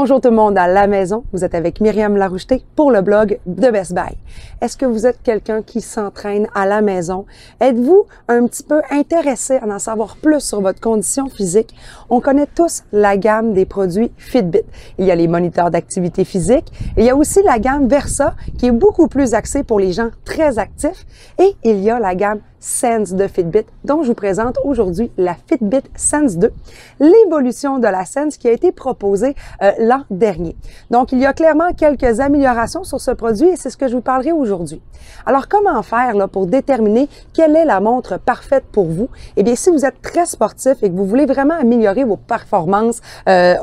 Bonjour tout le monde à la maison, vous êtes avec Myriam Laroucheté pour le blog de Best Buy. Est-ce que vous êtes quelqu'un qui s'entraîne à la maison? Êtes-vous un petit peu intéressé à en savoir plus sur votre condition physique? On connaît tous la gamme des produits Fitbit. Il y a les moniteurs d'activité physique, il y a aussi la gamme Versa qui est beaucoup plus axée pour les gens très actifs et il y a la gamme Sense de Fitbit, dont je vous présente aujourd'hui la Fitbit Sense 2, l'évolution de la Sense qui a été proposée l'an dernier. Donc, il y a clairement quelques améliorations sur ce produit et c'est ce que je vous parlerai aujourd'hui. Alors, comment faire là, pour déterminer quelle est la montre parfaite pour vous? Eh bien, si vous êtes très sportif et que vous voulez vraiment améliorer vos performances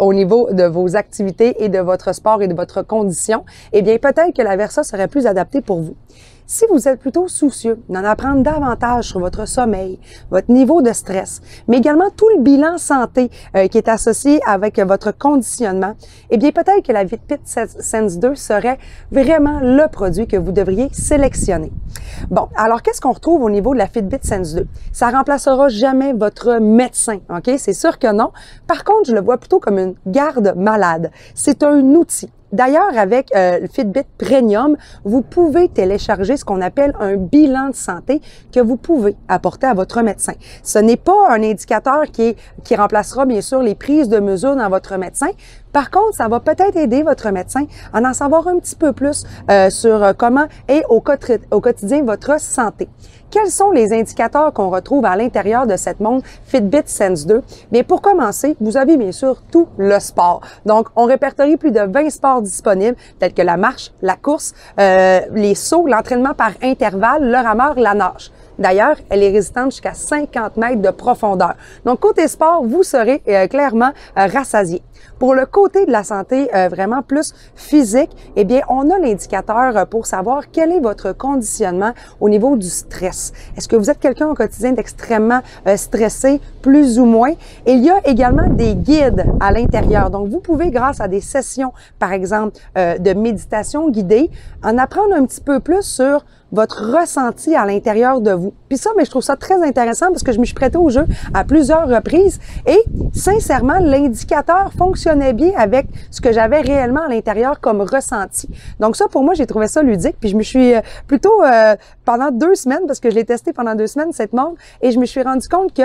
au niveau de vos activités et de votre sport et de votre condition, eh bien, peut-être que la Versa serait plus adaptée pour vous. Si vous êtes plutôt soucieux d'en apprendre davantage sur votre sommeil, votre niveau de stress, mais également tout le bilan santé qui est associé avec votre conditionnement, eh bien peut-être que la Fitbit Sense 2 serait vraiment le produit que vous devriez sélectionner. Bon, alors qu'est-ce qu'on retrouve au niveau de la Fitbit Sense 2? Ça remplacera jamais votre médecin, OK? C'est sûr que non. Par contre, je le vois plutôt comme une garde malade. C'est un outil. D'ailleurs, avec le Fitbit Premium, vous pouvez télécharger ce qu'on appelle un bilan de santé que vous pouvez apporter à votre médecin. Ce n'est pas un indicateur qui remplacera bien sûr les prises de mesure dans votre médecin. Par contre, ça va peut-être aider votre médecin à en savoir un petit peu plus sur comment est au quotidien votre santé. Quels sont les indicateurs qu'on retrouve à l'intérieur de cette montre Fitbit Sense 2? Bien, pour commencer, vous avez bien sûr tout le sport. Donc, on répertorie plus de 20 sports disponibles, tels que la marche, la course, les sauts, l'entraînement par intervalle, le rameur, la nage. D'ailleurs, elle est résistante jusqu'à 50 mètres de profondeur. Donc, côté sport, vous serez clairement rassasié. Pour le côté de la santé vraiment plus physique, eh bien, on a l'indicateur pour savoir quel est votre conditionnement au niveau du stress. Est-ce que vous êtes quelqu'un au quotidien d'extrêmement stressé, plus ou moins? Il y a également des guides à l'intérieur. Donc, vous pouvez, grâce à des sessions, par exemple, de méditation guidée, en apprendre un petit peu plus sur votre ressenti à l'intérieur de vous. Puis ça, mais je trouve ça très intéressant parce que je me suis prêtée au jeu à plusieurs reprises et sincèrement, l'indicateur fonctionnait bien avec ce que j'avais réellement à l'intérieur comme ressenti. Donc ça, pour moi, j'ai trouvé ça ludique. Puis je me suis plutôt pendant 2 semaines, parce que je l'ai testé pendant 2 semaines, cette montre, et je me suis rendu compte que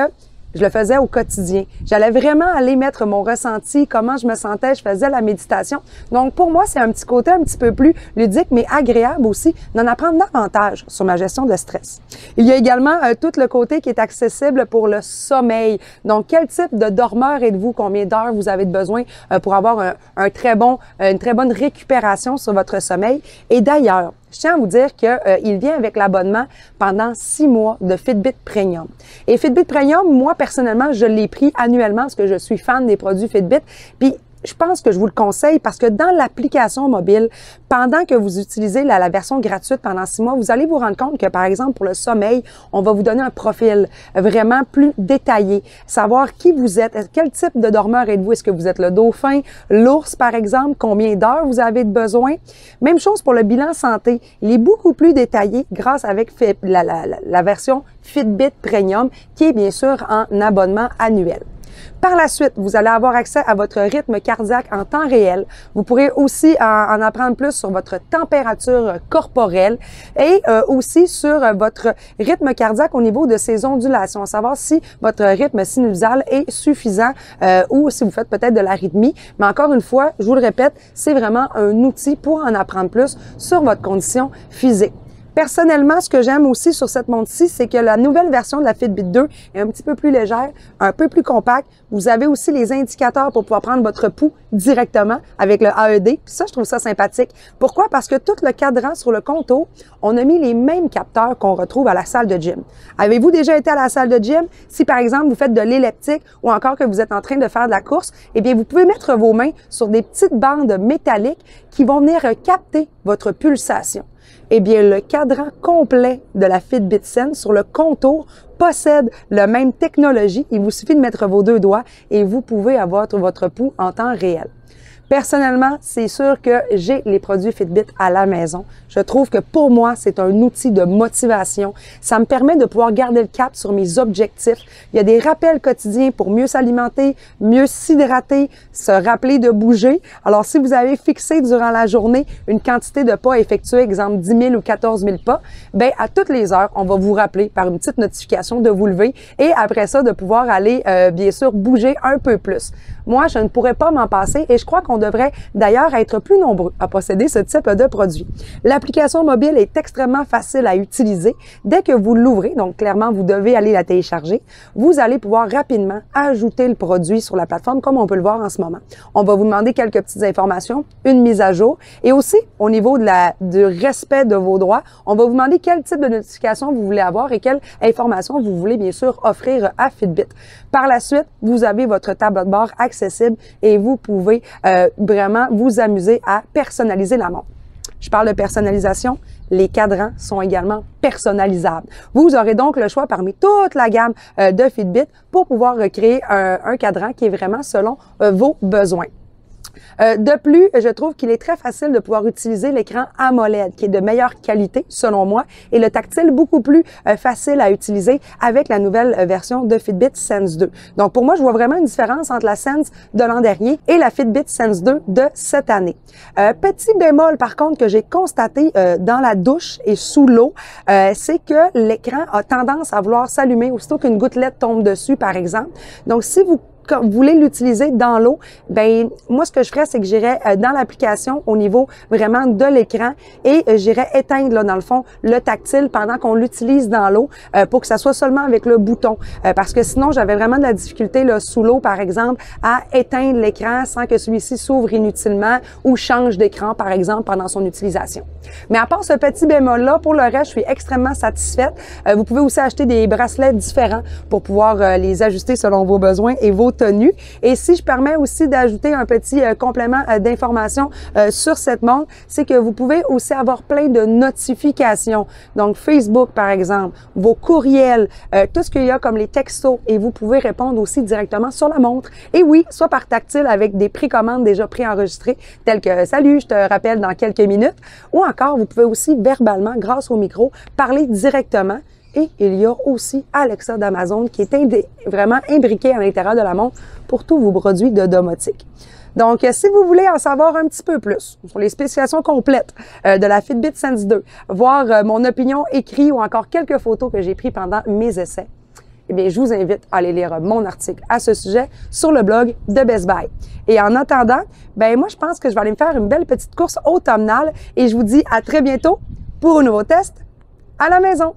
je le faisais au quotidien. J'allais vraiment aller mettre mon ressenti, comment je me sentais, je faisais la méditation. Donc, pour moi, c'est un petit côté un petit peu plus ludique, mais agréable aussi d'en apprendre davantage sur ma gestion de stress. Il y a également tout le côté qui est accessible pour le sommeil. Donc, quel type de dormeur êtes-vous? Combien d'heures vous avez besoin pour avoir une très bonne récupération sur votre sommeil? Et d'ailleurs, je tiens à vous dire qu'il vient avec l'abonnement pendant 6 mois de Fitbit Premium. Et Fitbit Premium, moi, personnellement, je l'ai pris annuellement parce que je suis fan des produits Fitbit. Puis, je pense que je vous le conseille parce que dans l'application mobile, pendant que vous utilisez la version gratuite pendant 6 mois, vous allez vous rendre compte que, par exemple, pour le sommeil, on va vous donner un profil vraiment plus détaillé. Savoir qui vous êtes, quel type de dormeur êtes-vous? Est-ce que vous êtes le dauphin, l'ours, par exemple? Combien d'heures vous avez de besoin? Même chose pour le bilan santé. Il est beaucoup plus détaillé grâce avec la version Fitbit Premium qui est bien sûr en abonnement annuel. Par la suite, vous allez avoir accès à votre rythme cardiaque en temps réel. Vous pourrez aussi en apprendre plus sur votre température corporelle et aussi sur votre rythme cardiaque au niveau de ses ondulations, savoir si votre rythme sinusal est suffisant ou si vous faites peut-être de l'arythmie. Mais encore une fois, je vous le répète, c'est vraiment un outil pour en apprendre plus sur votre condition physique. Personnellement, ce que j'aime aussi sur cette montre-ci, c'est que la nouvelle version de la Fitbit 2 est un petit peu plus légère, un peu plus compacte. Vous avez aussi les indicateurs pour pouvoir prendre votre pouls directement avec le AED. Puis ça, je trouve ça sympathique. Pourquoi? Parce que tout le cadran sur le contour, on a mis les mêmes capteurs qu'on retrouve à la salle de gym. Avez-vous déjà été à la salle de gym? Si, par exemple, vous faites de l'elliptique ou encore que vous êtes en train de faire de la course, eh bien, vous pouvez mettre vos mains sur des petites bandes métalliques qui vont venir capter votre pulsation. Eh bien, le cadran complet de la Fitbit Sense sur le contour possède la même technologie. Il vous suffit de mettre vos 2 doigts et vous pouvez avoir votre pouls en temps réel. Personnellement, c'est sûr que j'ai les produits Fitbit à la maison. Je trouve que pour moi, c'est un outil de motivation. Ça me permet de pouvoir garder le cap sur mes objectifs. Il y a des rappels quotidiens pour mieux s'alimenter, mieux s'hydrater, se rappeler de bouger. Alors, si vous avez fixé durant la journée une quantité de pas effectués, exemple 10 000 ou 14 000 pas, ben à toutes les heures, on va vous rappeler par une petite notification de vous lever et après ça, de pouvoir aller, bien sûr, bouger un peu plus. Moi, je ne pourrais pas m'en passer et je crois qu'on devrait d'ailleurs être plus nombreux à posséder ce type de produit. L'application mobile est extrêmement facile à utiliser. Dès que vous l'ouvrez, donc clairement, vous devez aller la télécharger, vous allez pouvoir rapidement ajouter le produit sur la plateforme comme on peut le voir en ce moment. On va vous demander quelques petites informations, une mise à jour et aussi au niveau du respect de vos droits, on va vous demander quel type de notification vous voulez avoir et quelle information vous voulez bien sûr offrir à Fitbit. Par la suite, vous avez votre tableau de bord accessible et vous pouvez vraiment vous amuser à personnaliser la montre. Je parle de personnalisation, les cadrans sont également personnalisables. Vous aurez donc le choix parmi toute la gamme de Fitbit pour pouvoir recréer un cadran qui est vraiment selon vos besoins. De plus, je trouve qu'il est très facile de pouvoir utiliser l'écran AMOLED qui est de meilleure qualité selon moi et le tactile beaucoup plus facile à utiliser avec la nouvelle version de Fitbit Sense 2. Donc pour moi, je vois vraiment une différence entre la Sense de l'an dernier et la Fitbit Sense 2 de cette année. Petit bémol par contre que j'ai constaté dans la douche et sous l'eau, c'est que l'écran a tendance à vouloir s'allumer aussitôt qu'une gouttelette tombe dessus par exemple. Donc si vous voulez l'utiliser dans l'eau, ben moi ce que je ferais c'est que j'irais dans l'application au niveau vraiment de l'écran et j'irais éteindre là dans le fond le tactile pendant qu'on l'utilise dans l'eau pour que ça soit seulement avec le bouton parce que sinon j'avais vraiment de la difficulté là sous l'eau par exemple à éteindre l'écran sans que celui-ci s'ouvre inutilement ou change d'écran par exemple pendant son utilisation. Mais à part ce petit bémol là, pour le reste je suis extrêmement satisfaite. Vous pouvez aussi acheter des bracelets différents pour pouvoir les ajuster selon vos besoins et vos tenues. Et si je permets aussi d'ajouter un petit complément d'information sur cette montre, c'est que vous pouvez aussi avoir plein de notifications. Donc Facebook par exemple, vos courriels, tout ce qu'il y a comme les textos et vous pouvez répondre aussi directement sur la montre. Et oui, soit par tactile avec des précommandes déjà préenregistrées telles que « Salut, je te rappelle dans quelques minutes » ou encore vous pouvez aussi verbalement, grâce au micro, parler directement. Et il y a aussi Alexa d'Amazon qui est vraiment imbriqué à l'intérieur de la montre pour tous vos produits de domotique. Donc, si vous voulez en savoir un petit peu plus sur les spécifications complètes de la Fitbit Sense 2, voir mon opinion écrite ou encore quelques photos que j'ai prises pendant mes essais, eh bien, je vous invite à aller lire mon article à ce sujet sur le blog de Best Buy. Et en attendant, ben moi, je pense que je vais aller me faire une belle petite course automnale et je vous dis à très bientôt pour un nouveau test à la maison.